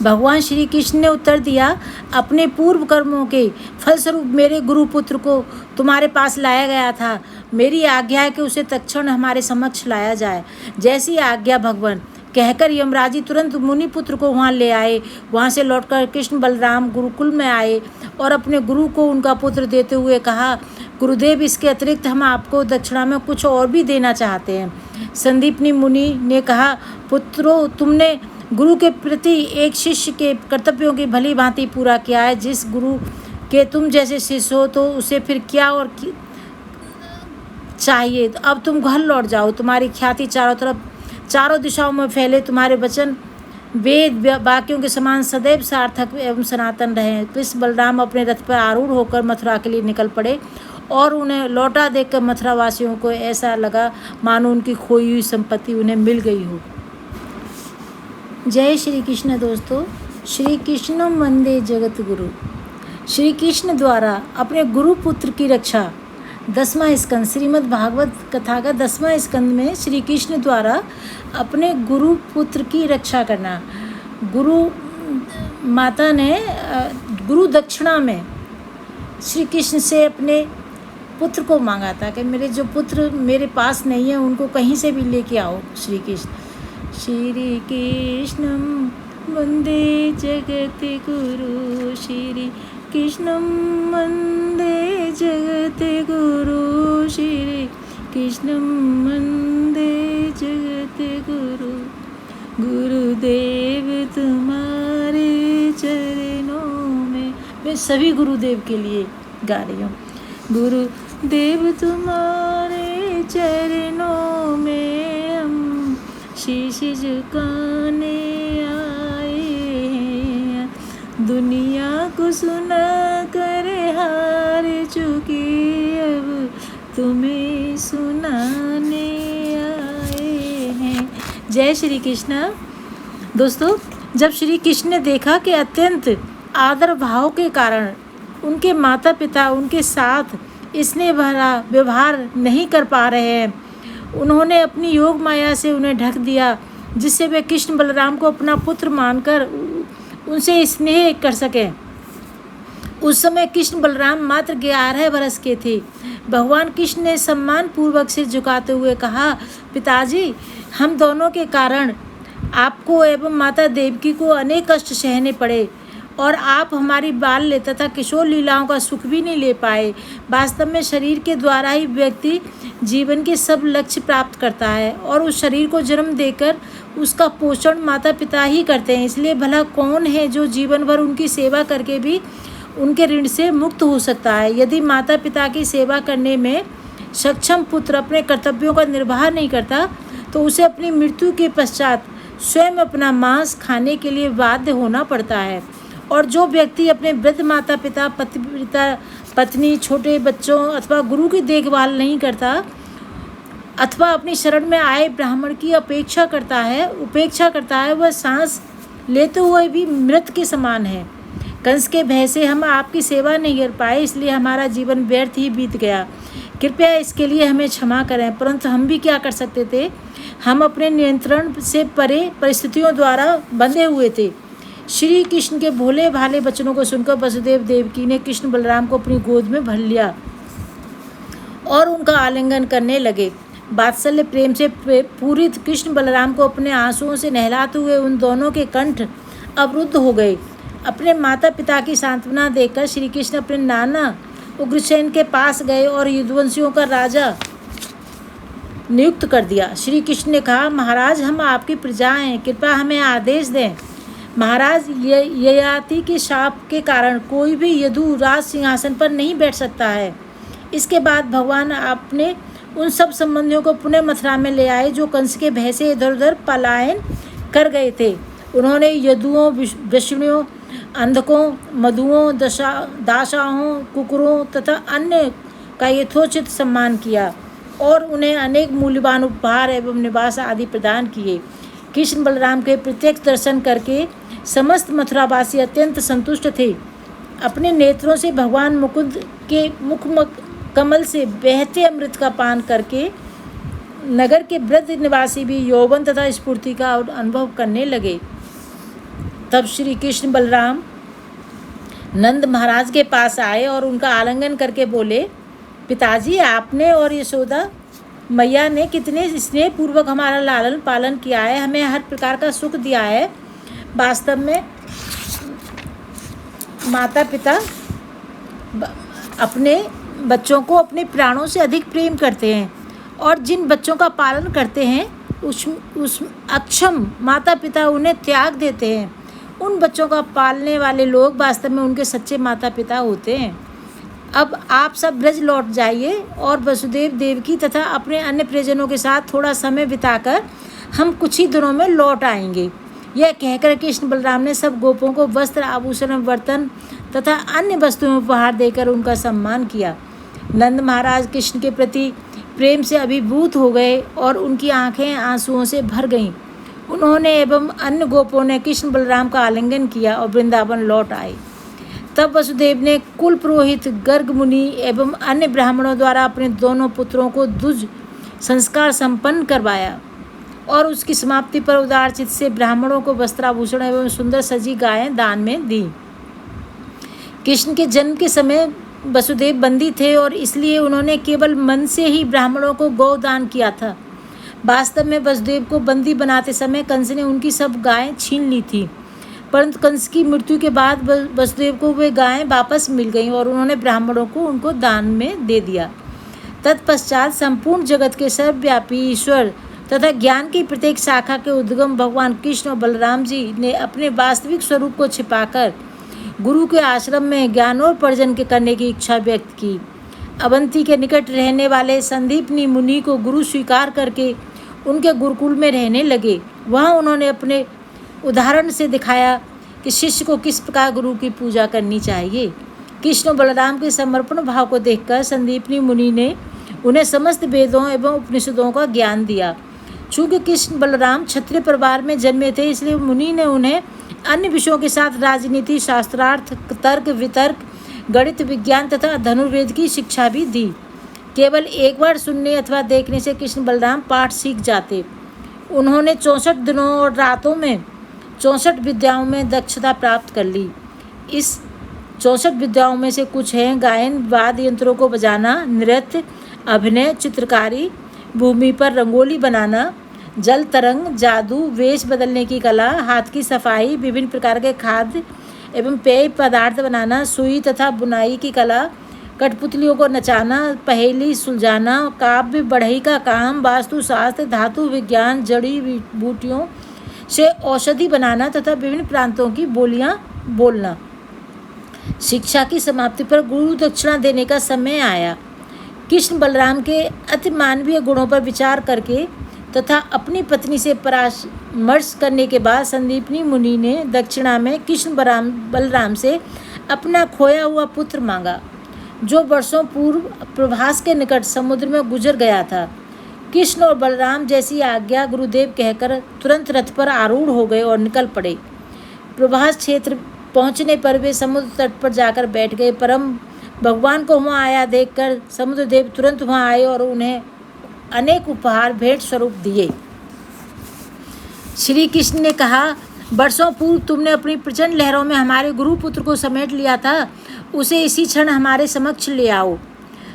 भगवान श्री कृष्ण ने उत्तर दिया, अपने पूर्व कर्मों के फलस्वरूप मेरे गुरुपुत्र को तुम्हारे पास लाया गया था। मेरी आज्ञा है कि उसे तत्क्षण हमारे समक्ष लाया जाए। जैसी आज्ञा भगवान, कहकर यमराज जी तुरंत मुनिपुत्र को वहाँ ले आए। वहाँ से लौटकर कृष्ण बलराम गुरुकुल में आए और अपने गुरु को उनका पुत्र देते हुए कहा, गुरुदेव, इसके अतिरिक्त हम आपको दक्षिणा में कुछ और भी देना चाहते हैं। संदीपनी मुनि ने कहा, पुत्रो, तुमने गुरु के प्रति एक शिष्य के कर्तव्यों की भली भांति पूरा किया है। जिस गुरु के तुम जैसे शिष्य हो तो उसे फिर क्या और चाहिए। अब तुम घर लौट जाओ। तुम्हारी ख्याति चारों दिशाओं में फैले। तुम्हारे वचन वेद वाक्यों के समान सदैव सार्थक एवं सनातन रहे। कृष्ण बलराम अपने रथ पर आरूढ़ होकर मथुरा के लिए निकल पड़े और उन्हें लौटा देखकर मथुरा वासियों को ऐसा लगा मानो उनकी खोई हुई संपत्ति उन्हें मिल गई हो। जय श्री कृष्ण। दोस्तों, श्री कृष्ण वंदे जगत गुरु। श्री कृष्ण द्वारा अपने गुरु पुत्र की रक्षा। 10वां स्कंद, श्रीमद् भागवत कथा का 10वां स्कंद में श्री कृष्ण द्वारा अपने गुरु पुत्र की रक्षा करना। गुरु माता ने गुरु दक्षिणा में श्री कृष्ण से अपने पुत्र को मांगा था कि मेरे जो पुत्र मेरे पास नहीं है उनको कहीं से भी लेके आओ। श्री कृष्णं वंदे जगत गुरु। श्री कृष्णं वंदे जगत गुरु। श्री कृष्णं वंदे जगत गुरु। गुरुदेव तुम्हारे चरणों में। मैं सभी गुरुदेव के लिए गा रही हूँ। गुरुदेव तुम्हारे चरणों में हम शीश झुकाने आए हैं। दुनिया को सुना कर हार चुकी, अब तुम्हें सुनाने आए हैं। जय श्री कृष्ण। दोस्तों, जब श्री कृष्ण ने देखा कि अत्यंत आदर भाव के कारण उनके माता पिता उनके साथ स्नेह भरा व्यवहार नहीं कर पा रहे हैं, उन्होंने अपनी योग माया से उन्हें ढक दिया, जिससे वे कृष्ण बलराम को अपना पुत्र मानकर उनसे स्नेह कर सकें। उस समय कृष्ण बलराम मात्र 11 वर्ष के थे। भगवान कृष्ण ने सम्मान पूर्वक सिर झुकाते हुए कहा, पिताजी, हम दोनों के कारण आपको एवं माता देवकी को अनेक कष्ट सहने पड़े और आप हमारी बाल्य तथा किशोर लीलाओं का सुख भी नहीं ले पाए। वास्तव में शरीर के द्वारा ही व्यक्ति जीवन के सब लक्ष्य प्राप्त करता है और उस शरीर को जन्म देकर उसका पोषण माता पिता ही करते हैं। इसलिए भला कौन है जो जीवन भर उनकी सेवा करके भी उनके ऋण से मुक्त हो सकता है। यदि माता पिता की सेवा करने में सक्षम पुत्र अपने कर्तव्यों का निर्वाह नहीं करता तो उसे अपनी मृत्यु के पश्चात स्वयं अपना मांस खाने के लिए बाध्य होना पड़ता है। और जो व्यक्ति अपने वृद्ध माता पिता पत्नी छोटे बच्चों अथवा गुरु की देखभाल नहीं करता अथवा अपनी शरण में आए ब्राह्मण की उपेक्षा करता है वह सांस लेते हुए भी मृत के समान है। कंस के भय से हम आपकी सेवा नहीं कर पाए, इसलिए हमारा जीवन व्यर्थ ही बीत गया। कृपया इसके लिए हमें क्षमा करें। परंतु हम भी क्या कर सकते थे, हम अपने नियंत्रण से परे परिस्थितियों द्वारा बंधे हुए थे। श्री कृष्ण के भोले भाले वचनों को सुनकर वसुदेव देवकी ने कृष्ण बलराम को अपनी गोद में भर लिया और उनका आलिंगन करने लगे। वात्सल्य प्रेम से पूरित कृष्ण बलराम को अपने आंसुओं से नहलाते हुए उन दोनों के कंठ अवरुद्ध हो गए। अपने माता पिता की सांत्वना देखकर श्री कृष्ण अपने नाना उग्रसेन के पास गए और यदुवंशियों का राजा नियुक्त कर दिया। श्री कृष्ण ने कहा, महाराज, हम आपकी प्रजा हैं, कृपया हमें आदेश दें। महाराज, ययाति के शाप के कारण कोई भी यदु राज सिंहासन पर नहीं बैठ सकता है। इसके बाद भगवान आपने उन सब संबंधियों को पुनः मथुरा में ले आए जो कंस के भय से इधर उधर पलायन कर गए थे। उन्होंने यदुओं, वृष्णियों, अंधकों, मधुओं, दासाओं, कुकुरों तथा अन्य का यथोचित सम्मान किया और उन्हें अनेक मूल्यवान उपहार एवं निवास आदि प्रदान किए। कृष्ण बलराम के प्रत्यक्ष दर्शन करके समस्त मथुरावासी अत्यंत संतुष्ट थे। अपने नेत्रों से भगवान मुकुंद के मुख कमल से बहते अमृत का पान करके नगर के वृद्ध निवासी भी यौवन तथा स्फूर्ति का अनुभव करने लगे। तब श्री कृष्ण बलराम नंद महाराज के पास आए और उनका आलिंगन करके बोले, पिताजी, आपने और यशोदा मैया ने कितने स्नेह पूर्वक हमारा लालन पालन किया है, हमें हर प्रकार का सुख दिया है। वास्तव में माता पिता अपने बच्चों को अपने प्राणों से अधिक प्रेम करते हैं और जिन बच्चों का पालन करते हैं उस अक्षम माता पिता उन्हें त्याग देते हैं। उन बच्चों का पालने वाले लोग वास्तव में उनके सच्चे माता पिता होते हैं। अब आप सब ब्रज लौट जाइए और वसुदेव देवकी तथा अपने अन्य परिजनों के साथ थोड़ा समय बिताकर हम कुछ ही दिनों में लौट आएंगे। यह कहकर कृष्ण बलराम ने सब गोपों को वस्त्र, आभूषण, बर्तन तथा अन्य वस्तुएं उपहार देकर उनका सम्मान किया। नंद महाराज कृष्ण के प्रति प्रेम से अभिभूत हो गए और उनकी आंखें आंसुओं से भर गईं। उन्होंने एवं अन्य गोपों ने कृष्ण बलराम का आलिंगन किया और वृंदावन लौट आए। तब वसुदेव ने कुल पुरोहित गर्ग मुनि एवं अन्य ब्राह्मणों द्वारा अपने दोनों पुत्रों को द्विज संस्कार संपन्न करवाया और उसकी समाप्ति पर उदार चित्त से ब्राह्मणों को वस्त्राभूषण एवं सुंदर सजी गायें दान में दी। कृष्ण के जन्म के समय वसुदेव बंदी थे और इसलिए उन्होंने केवल मन से ही ब्राह्मणों को गौ दान किया था। वास्तव में वसुदेव को बंदी बनाते समय कंस ने उनकी सब गायें छीन ली थी, परंतु कंस की मृत्यु के बाद वसुदेव को वे गायें वापस मिल गईं और उन्होंने ब्राह्मणों को उनको दान में दे दिया। तत्पश्चात संपूर्ण जगत के सर्वव्यापी ईश्वर तथा ज्ञान की प्रत्येक शाखा के उद्गम भगवान कृष्ण और बलराम जी ने अपने वास्तविक स्वरूप को छिपाकर गुरु के आश्रम में ज्ञानोपार्जन के करने की इच्छा व्यक्त की। अवंती के निकट रहने वाले संदीपनी मुनि को गुरु स्वीकार करके उनके गुरुकुल में रहने लगे। वहाँ उन्होंने अपने उदाहरण से दिखाया कि शिष्य को किस प्रकार गुरु की पूजा करनी चाहिए। कृष्ण और बलराम के समर्पण भाव को देखकर संदीपनी मुनि ने उन्हें समस्त वेदों एवं उपनिषदों का ज्ञान दिया। चूँकि कृष्ण बलराम क्षत्रिय परिवार में जन्मे थे, इसलिए मुनि ने उन्हें अन्य विषयों के साथ राजनीति, शास्त्रार्थ, तर्क वितर्क, गणित, विज्ञान तथा धनुर्वेद की शिक्षा भी दी। केवल एक बार सुनने अथवा देखने से कृष्ण बलराम पाठ सीख जाते। उन्होंने 64 दिनों और रातों में 64 विद्याओं में दक्षता प्राप्त कर ली। इस 64 विद्याओं में से कुछ हैं गायन, वाद्य यंत्रों को बजाना, नृत्य, अभिनय, चित्रकारी, भूमि पर रंगोली बनाना, जल तरंग, जादू, वेश बदलने की कला, हाथ की सफाई, विभिन्न प्रकार के खाद्य एवं पेय पदार्थ बनाना, सुई तथा बुनाई की कला, कठपुतलियों को नचाना, पहेली सुलझाना, काव्य बढ़ई का काम, वास्तुशास्त्र, धातु विज्ञान, जड़ी बूटियों से औषधि बनाना तथा विभिन्न प्रांतों की बोलियां बोलना। शिक्षा की समाप्ति पर गुरु दक्षिणा देने का समय आया। कृष्ण बलराम के अति मानवीय गुणों पर विचार करके तथा अपनी पत्नी से परामर्श करने के बाद संदीपनी मुनि ने दक्षिणा में कृष्ण बलराम से अपना खोया हुआ पुत्र मांगा, जो वर्षों पूर्व प्रभास के निकट समुद्र में गुजर गया था। कृष्ण और बलराम जैसी आज्ञा गुरुदेव कहकर तुरंत रथ पर आरूढ़ हो गए और निकल पड़े। प्रभास क्षेत्र पहुंचने पर वे समुद्र तट पर जाकर बैठ गए। परम भगवान को वहां आया देखकर समुद्रदेव तुरंत वहां आए और उन्हें अनेक उपहार भेंट स्वरूप दिए। श्री कृष्ण ने कहा, वर्षों पूर्व तुमने अपनी प्रचंड लहरों में हमारे गुरुपुत्र को समेट लिया था, उसे इसी क्षण हमारे समक्ष ले आओ।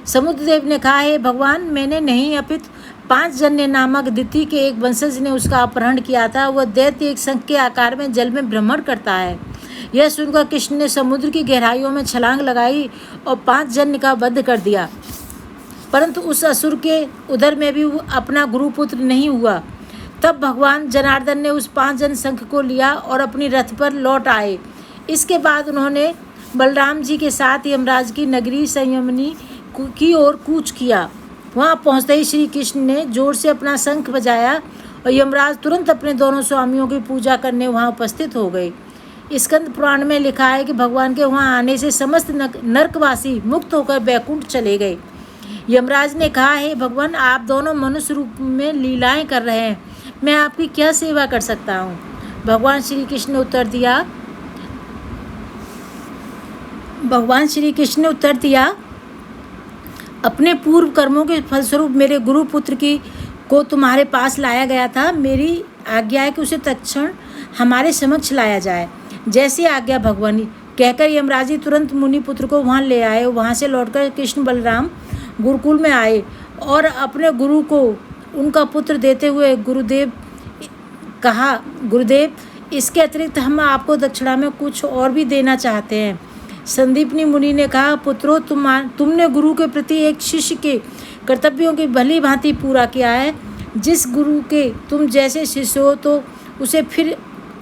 समुद्रदेव ने कहा, हे भगवान, मैंने नहीं अपितु 5 जन्य नामक दिति के एक वंशज ने उसका अपहरण किया था। वह दैत्य एक शंख के आकार में जल में भ्रमण करता है। यह सुनकर कृष्ण ने समुद्र की गहराइयों में छलांग लगाई और 5 जन्य का वध कर दिया, परंतु उस असुर के उदर में भी अपना गुरुपुत्र नहीं हुआ। तब भगवान जनार्दन ने उस 5 जन शंख को लिया और अपनी रथ पर लौट आए। इसके बाद उन्होंने बलराम जी के साथ यमराज की नगरी संयमनी की ओर कूच किया। वहाँ पहुँचते ही श्री कृष्ण ने जोर से अपना शंख बजाया और यमराज तुरंत अपने दोनों स्वामियों की पूजा करने वहाँ उपस्थित हो गए। स्कंद पुराण में लिखा है कि भगवान के वहाँ आने से समस्त नरकवासी मुक्त होकर बैकुंठ चले गए। यमराज ने कहा, हे भगवान, आप दोनों मनुष्य रूप में लीलाएं कर रहे हैं, मैं आपकी क्या सेवा कर सकता हूँ। भगवान श्री कृष्ण ने उत्तर दिया, अपने पूर्व कर्मों के फलस्वरूप मेरे गुरुपुत्र को तुम्हारे पास लाया गया था। मेरी आज्ञा है कि उसे तत्क्षण हमारे समक्ष लाया जाए। जैसी आज्ञा भगवान कहकर यमराज जी तुरंत मुनि पुत्र को वहाँ ले आए। वहाँ से लौटकर कृष्ण बलराम गुरुकुल में आए और अपने गुरु को उनका पुत्र देते हुए गुरुदेव कहा, गुरुदेव इसके अतिरिक्त हम आपको दक्षिणा में कुछ और भी देना चाहते हैं। संदीपनी मुनि ने कहा, पुत्रों तुमने गुरु के प्रति एक शिष्य के कर्तव्यों की भली भांति पूरा किया है। जिस गुरु के तुम जैसे शिष्य हो तो उसे फिर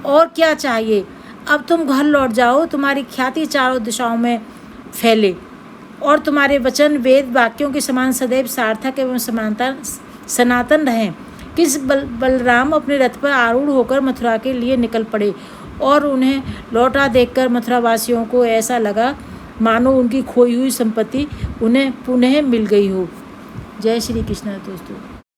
और क्या चाहिए। अब तुम घर लौट जाओ, तुम्हारी ख्याति चारों दिशाओं में फैले और तुम्हारे वचन वेद वाक्यों के समान सदैव सार्थक एवं सनातन रहें। किस बलराम अपने रथ पर आरूढ़ होकर मथुरा के लिए निकल पड़े और उन्हें लौटा देखकर मथुरावासियों को ऐसा लगा मानो उनकी खोई हुई संपत्ति उन्हें पुनः मिल गई हो। जय श्री कृष्ण दोस्तों।